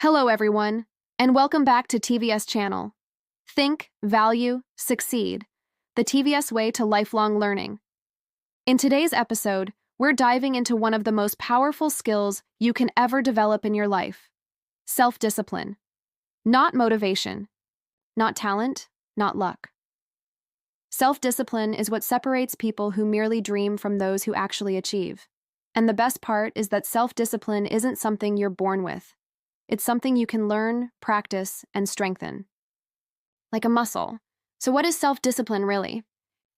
Hello, everyone, and welcome back to TvS Channel. Think, value, succeed. The TvS way to lifelong learning. In today's episode, we're diving into one of the most powerful skills you can ever develop in your life. Self-discipline. Not motivation. Not talent. Not luck. Self-discipline is what separates people who merely dream from those who actually achieve. And the best part is that self-discipline isn't something you're born with. It's something you can learn, practice, and strengthen. Like a muscle. So what is self-discipline really?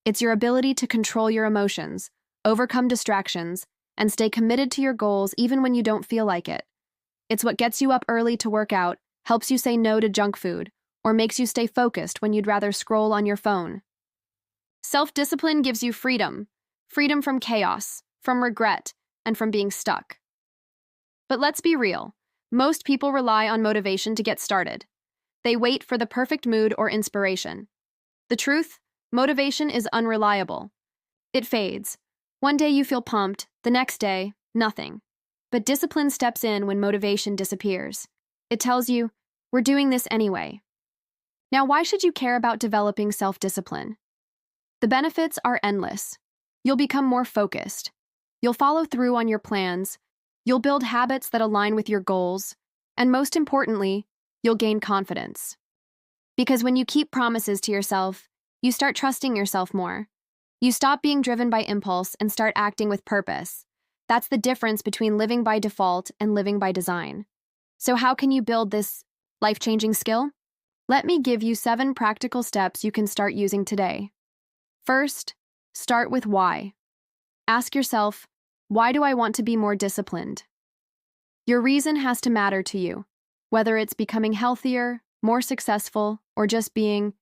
It's your ability to control your emotions, overcome distractions, and stay committed to your goals even when you don't feel like it. It's what gets you up early to work out, helps you say no to junk food, or makes you stay focused when you'd rather scroll on your phone. Self-discipline gives you freedom. Freedom from chaos, from regret, and from being stuck. But let's be real. Most people rely on motivation to get started. They wait for the perfect mood or inspiration. The truth? Motivation is unreliable. It fades. One day you feel pumped, the next day, nothing. But discipline steps in when motivation disappears. It tells you, we're doing this anyway. Now, why should you care about developing self-discipline? The benefits are endless. You'll become more focused. You'll follow through on your plans. You'll build habits that align with your goals, and most importantly, you'll gain confidence. Because when you keep promises to yourself, you start trusting yourself more. You stop being driven by impulse and start acting with purpose. That's the difference between living by default and living by design. So how can you build this life-changing skill? Let me give you 7 practical steps you can start using today. First, start with why. Ask yourself, why do I want to be more disciplined? Your reason has to matter to you, whether it's becoming healthier, more successful, or just being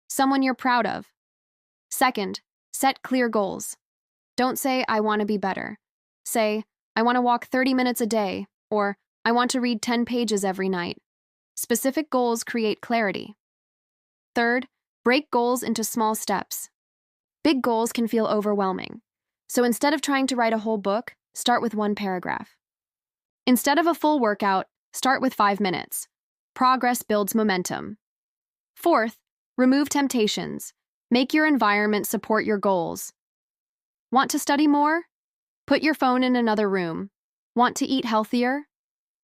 someone you're proud of. Second, set clear goals. Don't say, I want to be better. Say, I want to walk 30 minutes a day, or I want to read 10 pages every night. Specific goals create clarity. Third, break goals into small steps. Big goals can feel overwhelming. So instead of trying to write a whole book, start with 1 paragraph. Instead of a full workout, start with 5 minutes. Progress builds momentum. Fourth, remove temptations. Make your environment support your goals. Want to study more? Put your phone in another room. Want to eat healthier?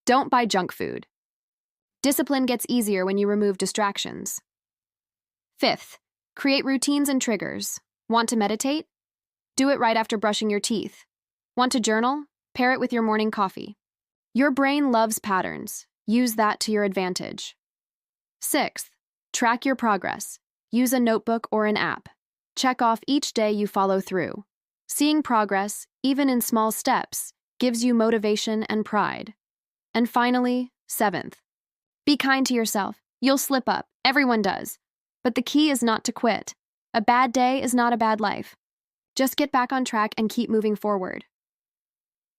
Don't buy junk food. Discipline gets easier when you remove distractions. Fifth, create routines and triggers. Want to meditate? Do it right after brushing your teeth. Want to journal? Pair it with your morning coffee. Your brain loves patterns. Use that to your advantage. Sixth, track your progress. Use a notebook or an app. Check off each day you follow through. Seeing progress, even in small steps, gives you motivation and pride. And finally, 7th, be kind to yourself. You'll slip up. Everyone does. But the key is not to quit. A bad day is not a bad life. Just get back on track and keep moving forward.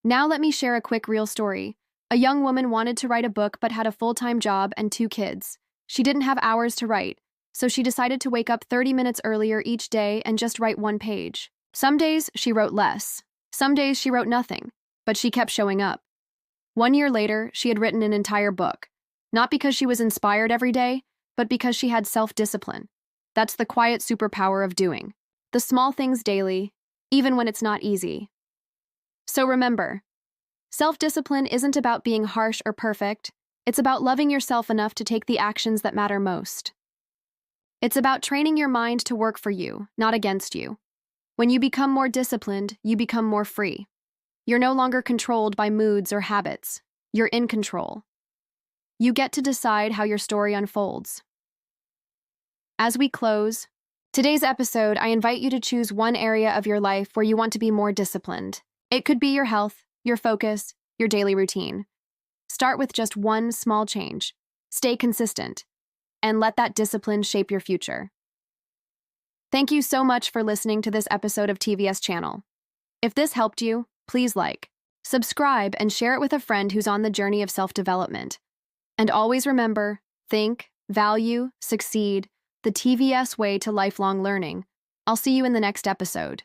Now let me share a quick real story. A young woman wanted to write a book but had a full-time job and 2 kids. She didn't have hours to write, so she decided to wake up 30 minutes earlier each day and just write 1 page. Some days she wrote less. Some days she wrote nothing, but she kept showing up. 1 year later, she had written an entire book. Not because she was inspired every day, but because she had self-discipline. That's the quiet superpower of doing. The small things daily, even when it's not easy. So remember, self-discipline isn't about being harsh or perfect. It's about loving yourself enough to take the actions that matter most. It's about training your mind to work for you, not against you. When you become more disciplined, you become more free. You're no longer controlled by moods or habits. You're in control. You get to decide how your story unfolds. As we close today's episode, I invite you to choose one area of your life where you want to be more disciplined. It could be your health, your focus, your daily routine. Start with just one small change. Stay consistent, and let that discipline shape your future. Thank you so much for listening to this episode of TvS Channel. If this helped you, please like, subscribe, and share it with a friend who's on the journey of self-development. And always remember, think, value, succeed, the TvS way to lifelong learning. I'll see you in the next episode.